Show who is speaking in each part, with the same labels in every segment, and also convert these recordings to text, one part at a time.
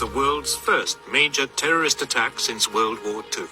Speaker 1: The world's first major terrorist attack since World War II.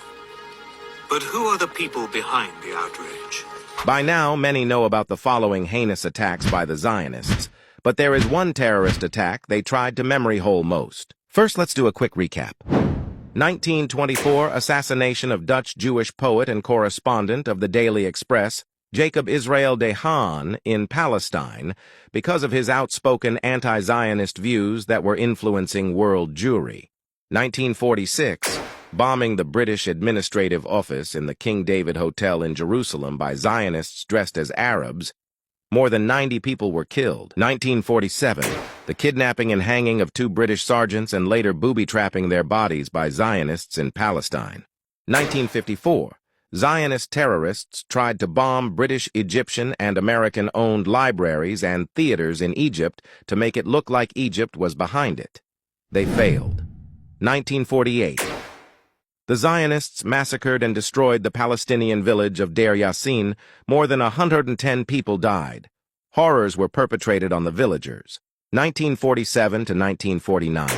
Speaker 1: But who are the people behind the outrage?
Speaker 2: By now, many know about the following heinous attacks by the Zionists, but there is one terrorist attack they tried to memory hole most. First, let's do a quick recap. 1924, assassination of Dutch Jewish poet and correspondent of the Daily Express, Jacob Israel de Haan, in Palestine, because of his outspoken anti-Zionist views that were influencing world Jewry. 1946, bombing the British Administrative Office in the King David Hotel in Jerusalem by Zionists dressed as Arabs. More than 90 people were killed. 1947, the kidnapping and hanging of 2 British sergeants and later booby-trapping their bodies by Zionists in Palestine. 1954, Zionist terrorists tried to bomb British, Egyptian, and American-owned libraries and theaters in Egypt to make it look like Egypt was behind it. They failed. 1948, the Zionists massacred and destroyed the Palestinian village of Deir Yassin. More than 110 people died. Horrors were perpetrated on the villagers. 1947 to 1949,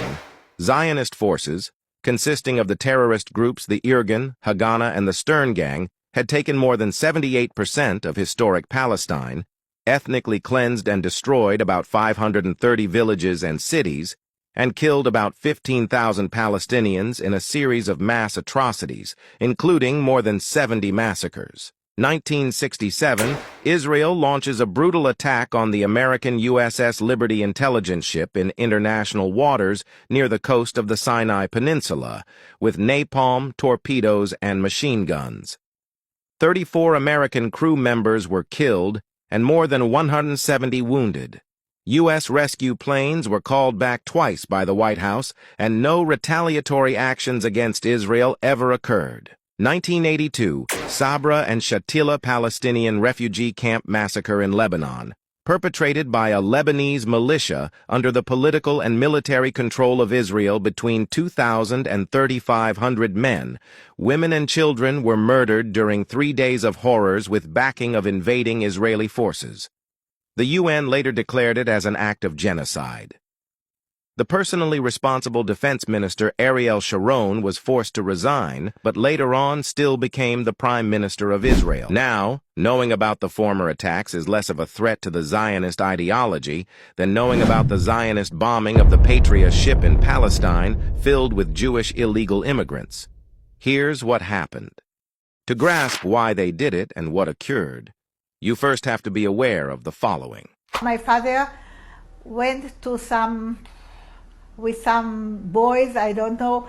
Speaker 2: Zionist forces, consisting of the terrorist groups the Irgun, Haganah, and the Stern Gang, had taken more than 78% of historic Palestine, ethnically cleansed and destroyed about 530 villages and cities, and killed about 15,000 Palestinians in a series of mass atrocities, including more than 70 massacres. 1967, Israel launches a brutal attack on the American USS Liberty intelligence ship in international waters near the coast of the Sinai Peninsula, with napalm, torpedoes, and machine guns. 34 American crew members were killed and more than 170 wounded. U.S. rescue planes were called back twice by the White House, and no retaliatory actions against Israel ever occurred. 1982, Sabra and Shatila Palestinian refugee camp massacre in Lebanon, perpetrated by a Lebanese militia under the political and military control of Israel. Between 2,000 and 3,500 men, women and children were murdered during 3 days of horrors with backing of invading Israeli forces. The UN later declared it as an act of genocide. The personally responsible defense minister Ariel Sharon was forced to resign, but later on still became the prime minister of Israel. Now, knowing about the former attacks is less of a threat to the Zionist ideology than knowing about the Zionist bombing of the Patriot ship in Palestine filled with Jewish illegal immigrants. Here's what happened. To grasp why they did it and what occurred, you first have to be aware of the following.
Speaker 3: My father went with some boys, I don't know,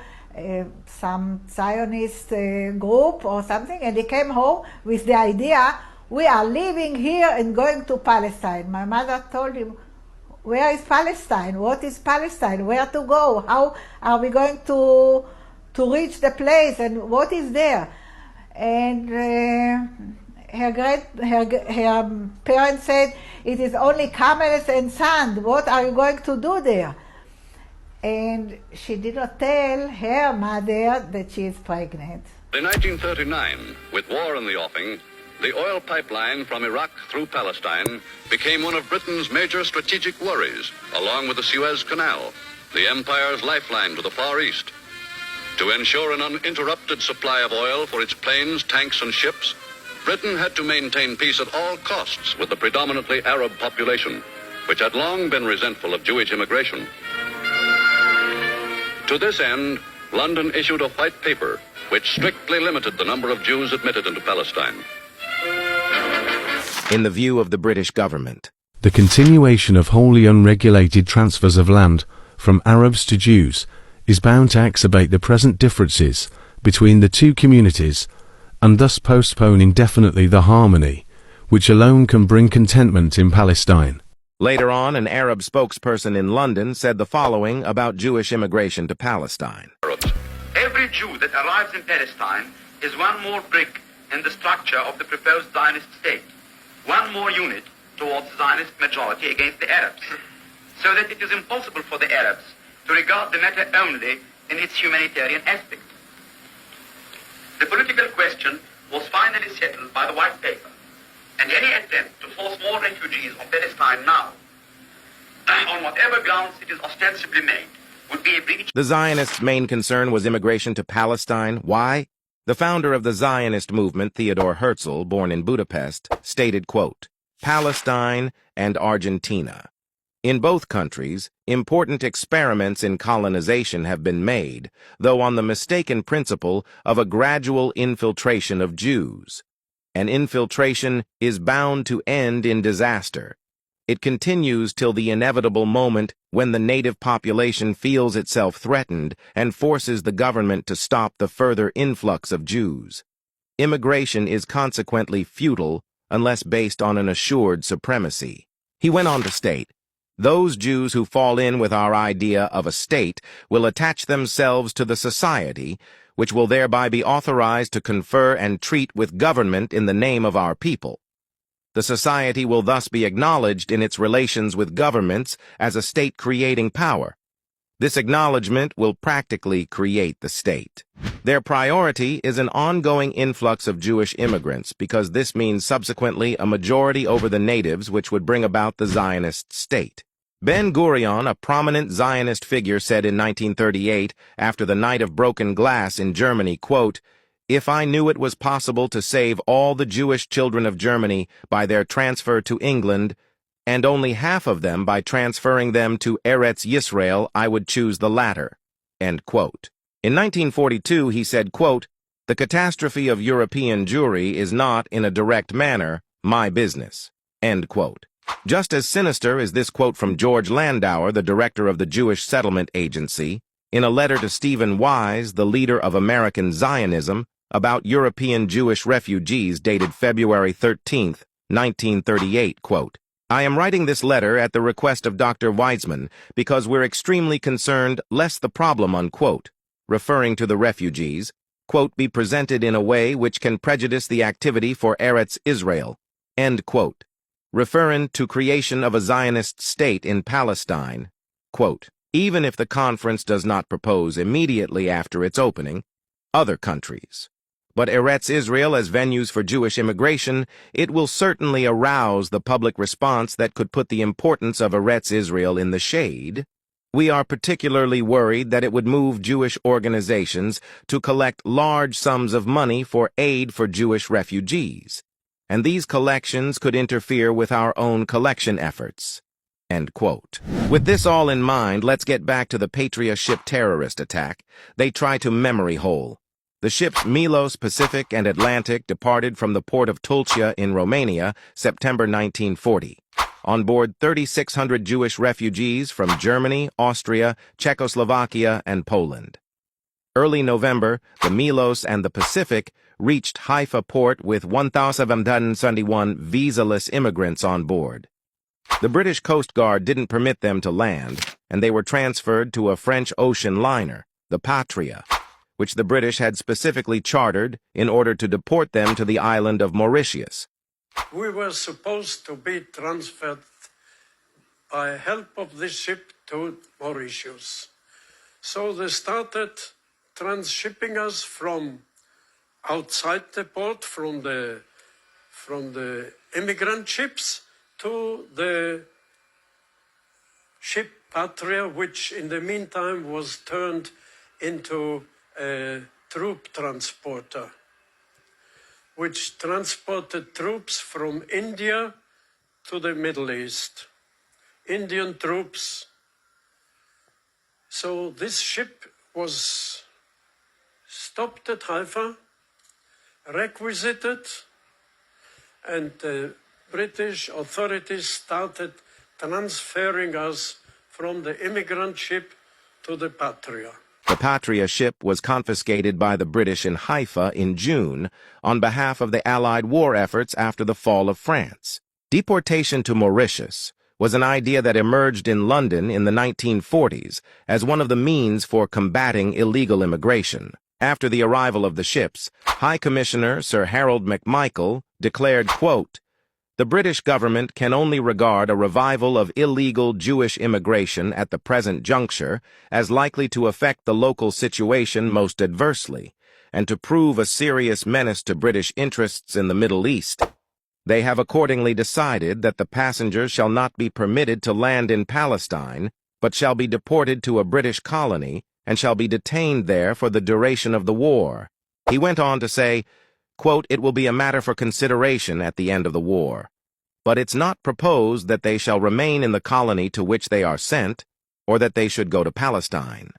Speaker 3: some Zionist group or something, and he came home with the idea, we are leaving here and going to Palestine. My mother told him, where is Palestine? What is Palestine? Where to go? How are we going to reach the place? And what is there? And her parents said, it is only camels and sand. What are you going to do there? And she did not tell her mother that she is pregnant.
Speaker 4: In 1939, with war in the offing, the oil pipeline from Iraq through Palestine became one of Britain's major strategic worries, along with the Suez Canal, the empire's lifeline to the Far East. To ensure an uninterrupted supply of oil for its planes, tanks, and ships, Britain had to maintain peace at all costs with the predominantly Arab population, which had long been resentful of Jewish immigration. To this end, London issued a white paper which strictly limited the number of Jews admitted into Palestine.
Speaker 2: In the view of the British government,
Speaker 5: the continuation of wholly unregulated transfers of land from Arabs to Jews is bound to exacerbate the present differences between the two communities and thus postpone indefinitely the harmony which alone can bring contentment in Palestine.
Speaker 2: Later on, an Arab spokesperson in London said the following about Jewish immigration to Palestine.
Speaker 6: Every Jew that arrives in Palestine is one more brick in the structure of the proposed Zionist state, one more unit towards the Zionist majority against the Arabs, so that it is impossible for the Arabs to regard the matter only in its humanitarian aspect. The political question was finally settled by the White Paper, and any attempt to force more refugees on Palestine now, on whatever grounds it is ostensibly made, would be a breach.
Speaker 2: The Zionists' main concern was immigration to Palestine. Why? The founder of the Zionist movement, Theodor Herzl, born in Budapest, stated, quote, "Palestine and Argentina. In both countries, important experiments in colonization have been made, though on the mistaken principle of a gradual infiltration of Jews. An infiltration is bound to end in disaster. It continues till the inevitable moment when the native population feels itself threatened and forces the government to stop the further influx of Jews. Immigration is consequently futile unless based on an assured supremacy." He went on to state, "Those Jews who fall in with our idea of a state will attach themselves to the society, which will thereby be authorized to confer and treat with government in the name of our people. The society will thus be acknowledged in its relations with governments as a state-creating power. This acknowledgement will practically create the state. Their priority is an ongoing influx of Jewish immigrants because this means subsequently a majority over the natives, which would bring about the Zionist state." Ben-Gurion, a prominent Zionist figure, said in 1938, after the Night of Broken Glass in Germany, quote, "If I knew it was possible to save all the Jewish children of Germany by their transfer to England, and only half of them by transferring them to Eretz Yisrael, I would choose the latter." End quote. In 1942, he said, quote, "The catastrophe of European Jewry is not, in a direct manner, my business." End quote. Just as sinister is this quote from George Landauer, the director of the Jewish Settlement Agency, in a letter to Stephen Wise, the leader of American Zionism, about European Jewish refugees dated February 13, 1938, quote, "I am writing this letter at the request of Dr. Weizmann because we're extremely concerned lest the problem, unquote, referring to the refugees, quote, be presented in a way which can prejudice the activity for Eretz Israel," end quote, referring to creation of a Zionist state in Palestine, quote, "Even if the conference does not propose immediately after its opening, other countries. But Eretz Israel as venues for Jewish immigration, it will certainly arouse the public response that could put the importance of Eretz Israel in the shade. We are particularly worried that it would move Jewish organizations to collect large sums of money for aid for Jewish refugees, and these collections could interfere with our own collection efforts." End quote. With this all in mind, let's get back to the Patria ship terrorist attack. They try to memory hole. The ships Milos, Pacific, and Atlantic departed from the port of Tulcea in Romania, September 1940. On board 3,600 Jewish refugees from Germany, Austria, Czechoslovakia, and Poland. Early November, the Milos and the Pacific reached Haifa port with 1,771 visa-less immigrants on board. The British Coast Guard didn't permit them to land, and they were transferred to a French ocean liner, the Patria, which the British had specifically chartered in order to deport them to the island of Mauritius.
Speaker 7: We were supposed to be transferred by help of this ship to Mauritius. So they started transshipping us from outside the port, from the immigrant ships, to the ship Patria, which in the meantime was turned into a troop transporter, which transported troops from India to the Middle East. Indian troops. So this ship was stopped at Haifa, requisited, and the British authorities started transferring us from the immigrant ship to the Patria.
Speaker 2: The Patria ship was confiscated by the British in Haifa in June on behalf of the Allied war efforts after the fall of France. Deportation to Mauritius was an idea that emerged in London in the 1940s as one of the means for combating illegal immigration. After the arrival of the ships, High Commissioner Sir Harold MacMichael declared, quote, "The British government can only regard a revival of illegal Jewish immigration at the present juncture as likely to affect the local situation most adversely, and to prove a serious menace to British interests in the Middle East. They have accordingly decided that the passengers shall not be permitted to land in Palestine but shall be deported to a British colony and shall be detained there for the duration of the war. He went on to say, quote, "It will be a matter for consideration at the end of the war. But it's not proposed that they shall remain in the colony to which they are sent, or that they should go to Palestine.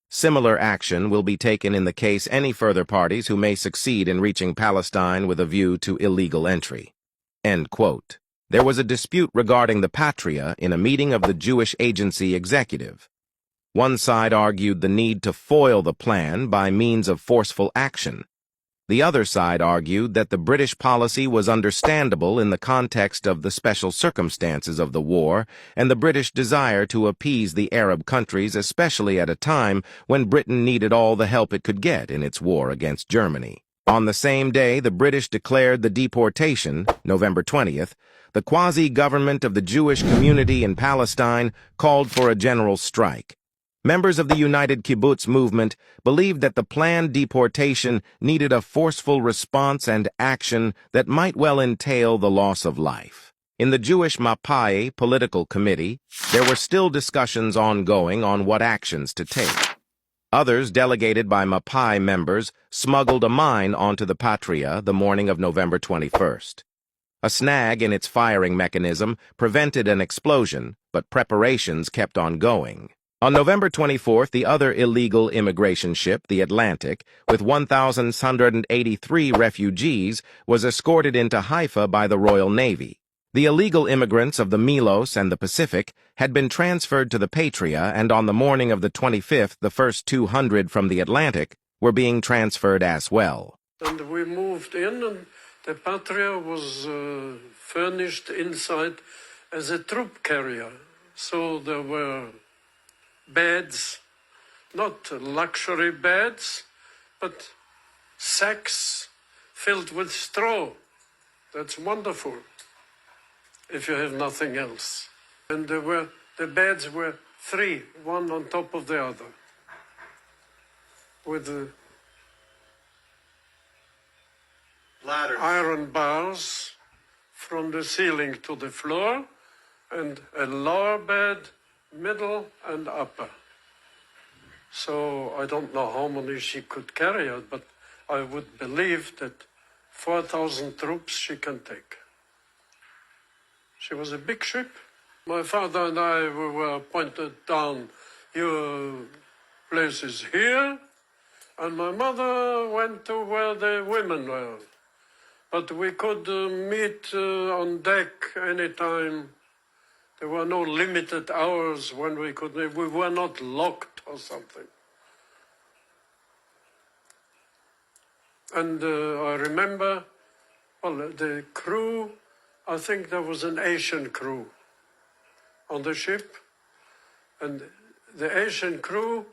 Speaker 2: Similar action will be taken in the case any further parties who may succeed in reaching Palestine with a view to illegal entry." End quote. There was a dispute regarding the Patria in a meeting of the Jewish Agency executive. One side argued the need to foil the plan by means of forceful action. The other side argued that the British policy was understandable in the context of the special circumstances of the war and the British desire to appease the Arab countries, especially at a time when Britain needed all the help it could get in its war against Germany. On the same day, the British declared the deportation, November 20th, the quasi-government of the Jewish community in Palestine called for a general strike. Members of the United Kibbutz movement believed that the planned deportation needed a forceful response and action that might well entail the loss of life. In the Jewish Mapai political committee, there were still discussions ongoing on what actions to take. Others, delegated by Mapai members, smuggled a mine onto the Patria the morning of November 21st. A snag in its firing mechanism prevented an explosion, but preparations kept on going. On November 24th, the other illegal immigration ship, the Atlantic, with 1,183 refugees, was escorted into Haifa by the Royal Navy. The illegal immigrants of the Milos and the Pacific had been transferred to the Patria, and on the morning of the 25th, the first 200 from the Atlantic were being transferred as well.
Speaker 7: And we moved in, and the Patria was furnished inside as a troop carrier. So there were beds, not luxury beds, but sacks filled with straw. That's wonderful if you have nothing else. And the beds were three, one on top of the other, with
Speaker 8: ladders,
Speaker 7: iron bars from the ceiling to the floor, and a lower bed, middle and upper. So I don't know how many she could carry out, but I would believe that 4,000 troops she can take. She was a big ship. My father and I were pointed down, your place is here, and my mother went to where the women were. But we could meet on deck anytime. There were no limited hours when we could, we were not locked or something. And I remember, well, the crew, I think there was an Asian crew on the ship. And the Asian crew,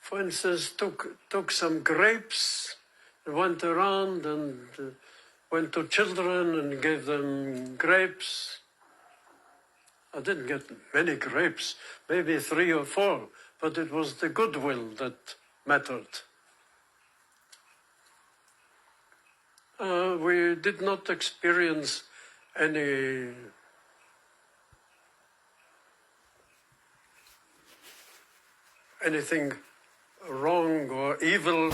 Speaker 7: for instance, took some grapes, went around and went to children and gave them grapes. I didn't get many grapes, maybe 3 or 4, but it was the goodwill that mattered. We did not experience anything wrong or evil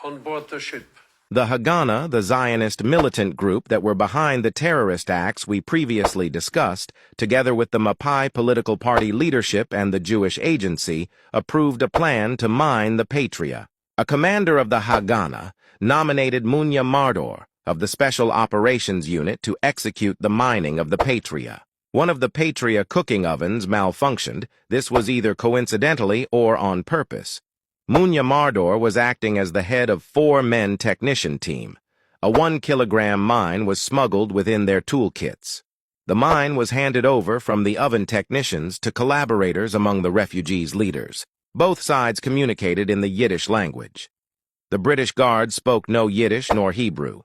Speaker 7: on board the ship.
Speaker 2: The Haganah, the Zionist militant group that were behind the terrorist acts we previously discussed, together with the Mapai political party leadership and the Jewish Agency, approved a plan to mine the Patria. A commander of the Haganah nominated Munya Mardor of the Special Operations Unit to execute the mining of the Patria. One of the Patria cooking ovens malfunctioned. This was either coincidentally or on purpose. Munya Mardor was acting as the head of 4-man technician team. A 1-kilogram mine was smuggled within their toolkits. The mine was handed over from the oven technicians to collaborators among the refugees' leaders. Both sides communicated in the Yiddish language. The British guards spoke no Yiddish nor Hebrew.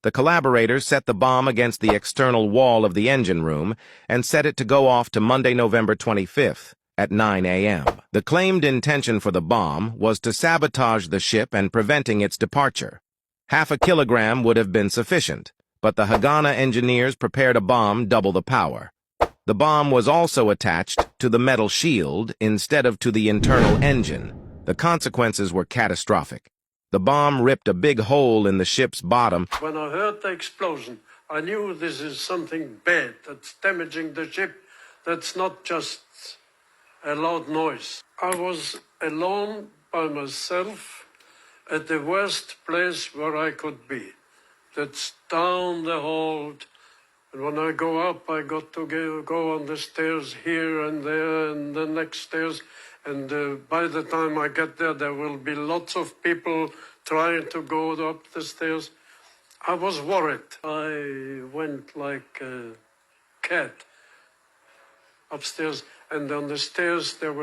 Speaker 2: The collaborators set the bomb against the external wall of the engine room and set it to go off to Monday, November 25th. At 9 a.m. The claimed intention for the bomb was to sabotage the ship and preventing its departure. 0.5 kilogram would have been sufficient, but the Haganah engineers prepared a bomb double the power. The bomb was also attached to the metal shield instead of to the internal engine. The consequences were catastrophic. The bomb ripped a big hole in the ship's bottom.
Speaker 7: When I heard the explosion, I knew this is something bad that's damaging the ship. That's not just a loud noise. I was alone by myself at the worst place where I could be. That's down the hold. And when I go up, I got to go on the stairs here and there and the next stairs. And by the time I get there, there will be lots of people trying to go up the stairs. I was worried. I went like a cat upstairs, and on the stairs it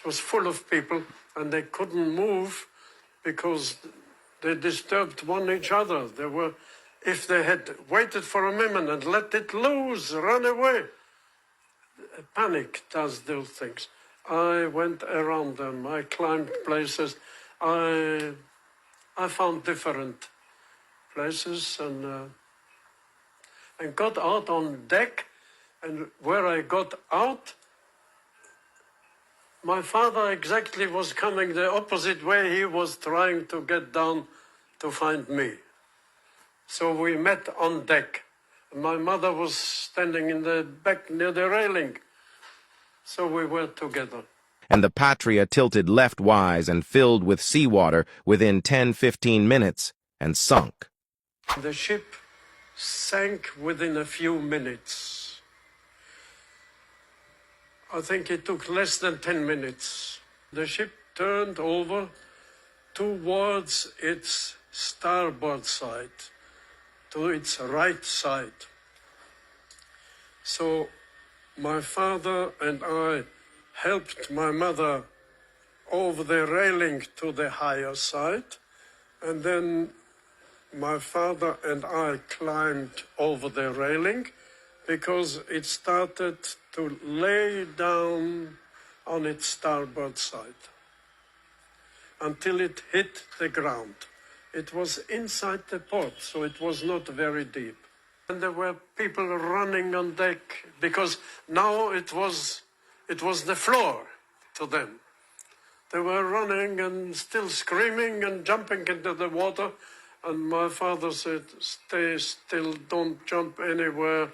Speaker 7: was full of people, and they couldn't move because they disturbed one each other. If they had waited for a minute and let it loose, run away. Panic does those things. I went around them. I climbed places. I found different places and got out on deck. And where I got out, my father exactly was coming the opposite way. He was trying to get down to find me. So we met on deck. My mother was standing in the back near the railing. So we were together.
Speaker 2: And the Patria tilted leftwise and filled with seawater within 10-15 minutes and sunk.
Speaker 7: The ship sank within a few minutes. I think it took less than 10 minutes. The ship turned over towards its starboard side, to its right side. So my father and I helped my mother over the railing to the higher side, and then my father and I climbed over the railing because it started to lay down on its starboard side until it hit the ground. It was inside the port, so it was not very deep. And there were people running on deck because now it was the floor to them. They were running and still screaming and jumping into the water. And my father said, "Stay still, don't jump anywhere.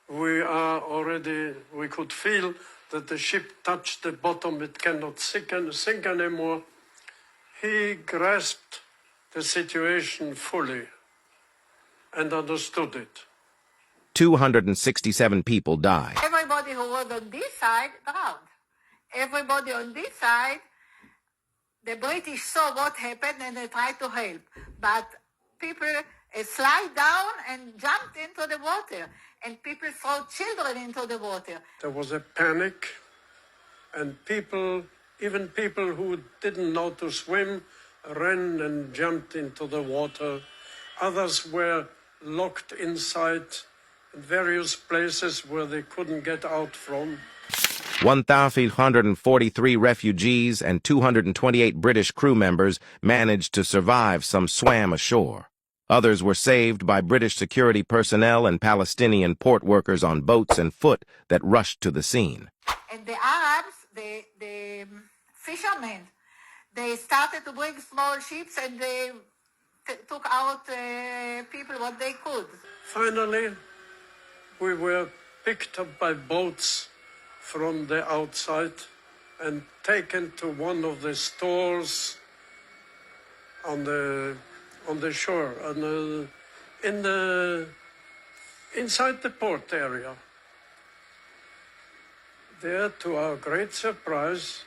Speaker 7: We could feel that the ship touched the bottom. It cannot sink anymore." He grasped the situation fully and understood it.
Speaker 2: 267 people died.
Speaker 3: Everybody who was on this side drowned. Everybody on this side, the British saw what happened and they tried to help. But people slide down and jumped into the water. And people throw children into the water.
Speaker 7: There was a panic, and even people who didn't know to swim, ran and jumped into the water. Others were locked inside in various places where they couldn't get out from.
Speaker 2: 1,543 refugees and 228 British crew members managed to survive. Some swam ashore. Others were saved by British security personnel and Palestinian port workers on boats and foot that rushed to the scene.
Speaker 3: And the Arabs, the fishermen, they started to bring small ships and they took out people what they could.
Speaker 7: Finally, we were picked up by boats from the outside and taken to one of the stores on the shore, and inside the port area. There, to our great surprise,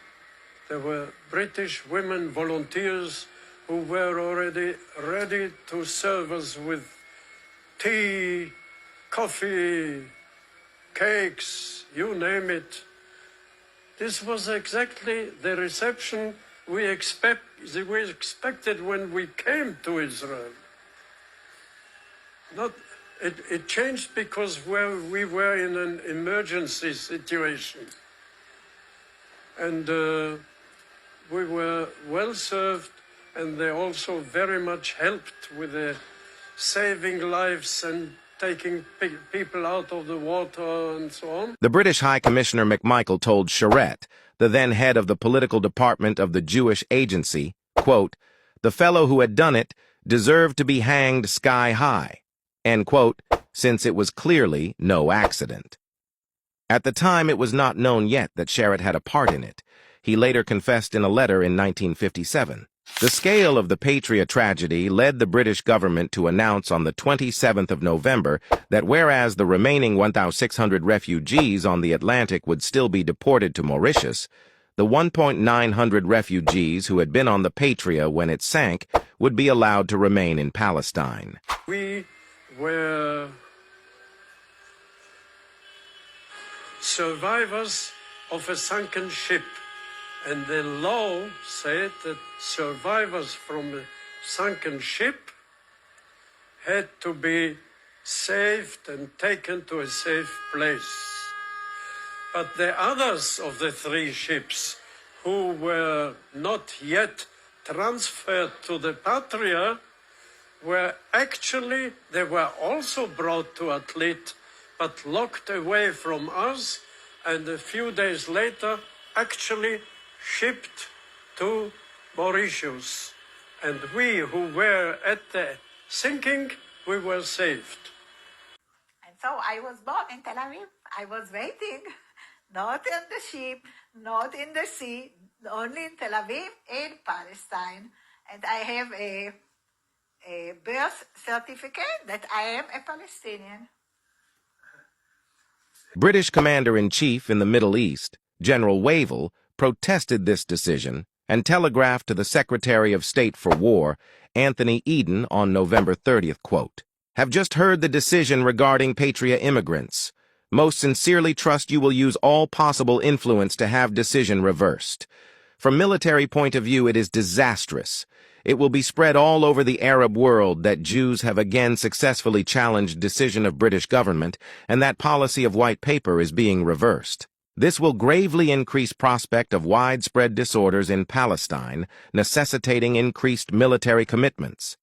Speaker 7: there were British women volunteers who were already ready to serve us with tea, coffee, cakes, you name it. This was exactly the reception we expected when we came to Israel. It changed because we were in an emergency situation. And we were well served, and they also very much helped with the saving lives and taking people out of the water and so on.
Speaker 2: The British High Commissioner McMichael told Charette, the then head of the political department of the Jewish agency, quote, "The fellow who had done it deserved to be hanged sky high," end quote, since it was clearly no accident. At the time, it was not known yet that Charette had a part in it. He later confessed in a letter in 1957. The scale of the Patria tragedy led the British government to announce on the 27th of November that whereas the remaining 1,600 refugees on the Atlantic would still be deported to Mauritius, the 1,900 refugees who had been on the Patria when it sank would be allowed to remain in Palestine.
Speaker 7: We were survivors of a sunken ship, and the law said that survivors from a sunken ship had to be saved and taken to a safe place. But the others of the three ships who were not yet transferred to the Patria they were also brought to Atlit, but locked away from us, and a few days later actually shipped to Mauritius. And we who were at the sinking, we were saved.
Speaker 3: And so I was born in Tel Aviv. I was waiting, not in the ship, not in the sea, only in Tel Aviv, in Palestine. And I have a birth certificate that I am a Palestinian.
Speaker 2: British Commander-in-Chief in the Middle East, General Wavell, protested this decision and telegraphed to the Secretary of State for War, Anthony Eden, on November 30th, quote, "Have just heard the decision regarding Patria immigrants. Most sincerely trust you will use all possible influence to have decision reversed. From military point of view, it is disastrous. It will be spread all over the Arab world that Jews have again successfully challenged decision of British government and that policy of white paper is being reversed. This will gravely increase prospect of widespread disorders in Palestine, necessitating increased military commitments.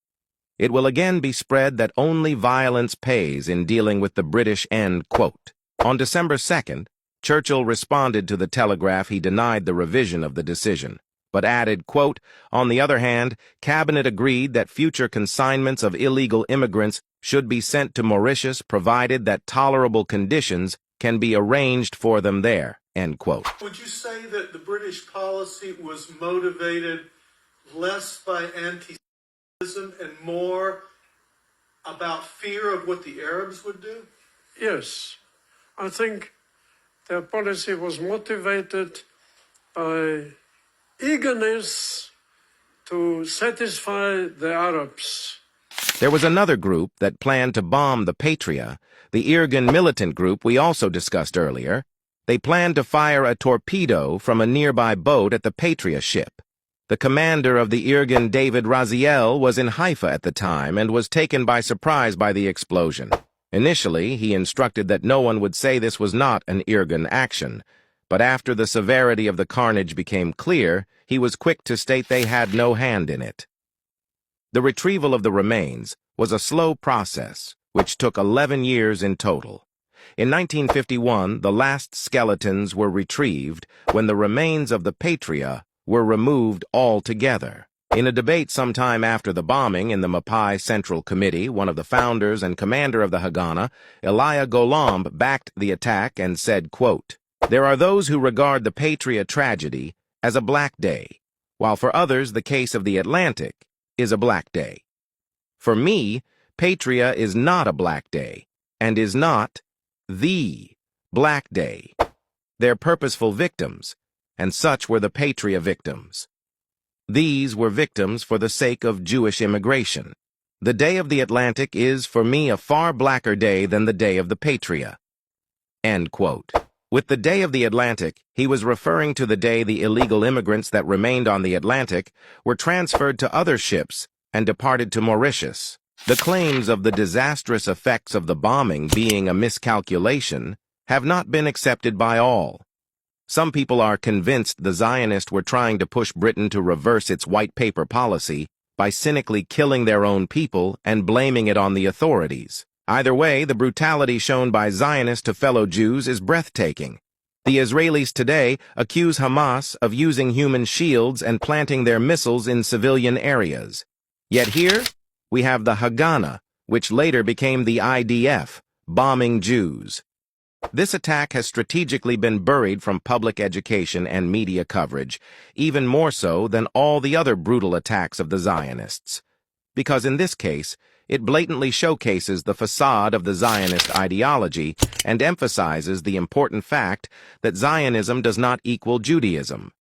Speaker 2: It will again be spread that only violence pays in dealing with the British end," quote. On December 2nd, Churchill responded to the telegraph he denied the revision of the decision, but added, quote, "On the other hand, Cabinet agreed that future consignments of illegal immigrants should be sent to Mauritius provided that tolerable conditions can be arranged for them there," end quote.
Speaker 8: Would you say that the British policy was motivated less by anti-Semitism and more about fear of what the Arabs would do?
Speaker 7: Yes, I think their policy was motivated by eagerness to satisfy the Arabs.
Speaker 2: There was another group that planned to bomb the Patria, the Irgun militant group we also discussed earlier. They planned to fire a torpedo from a nearby boat at the Patria ship. The commander of the Irgun, David Raziel, was in Haifa at the time and was taken by surprise by the explosion. Initially, he instructed that no one would say this was not an Irgun action, but after the severity of the carnage became clear, he was quick to state they had no hand in it. The retrieval of the remains was a slow process, which took 11 years in total. In 1951, the last skeletons were retrieved when the remains of the Patria were removed altogether. In a debate sometime after the bombing in the Mapai Central Committee, one of the founders and commander of the Haganah, Elia Golamb, backed the attack and said, quote, "There are those who regard the Patria tragedy as a black day, while for others the case of the Atlantic is a black day. For me, Patria is not a black day, and is not the black day. They're purposeful victims, and such were the Patria victims. These were victims for the sake of Jewish immigration. The day of the Atlantic is, for me, a far blacker day than the day of the Patria." End quote. With the day of the Atlantic, he was referring to the day the illegal immigrants that remained on the Atlantic were transferred to other ships and departed to Mauritius. The claims of the disastrous effects of the bombing being a miscalculation have not been accepted by all. Some people are convinced the Zionists were trying to push Britain to reverse its white paper policy by cynically killing their own people and blaming it on the authorities. Either way, the brutality shown by Zionists to fellow Jews is breathtaking. The Israelis today accuse Hamas of using human shields and planting their missiles in civilian areas. Yet here, we have the Haganah, which later became the IDF, bombing Jews. This attack has strategically been buried from public education and media coverage, even more so than all the other brutal attacks of the Zionists. Because in this case, it blatantly showcases the facade of the Zionist ideology and emphasizes the important fact that Zionism does not equal Judaism.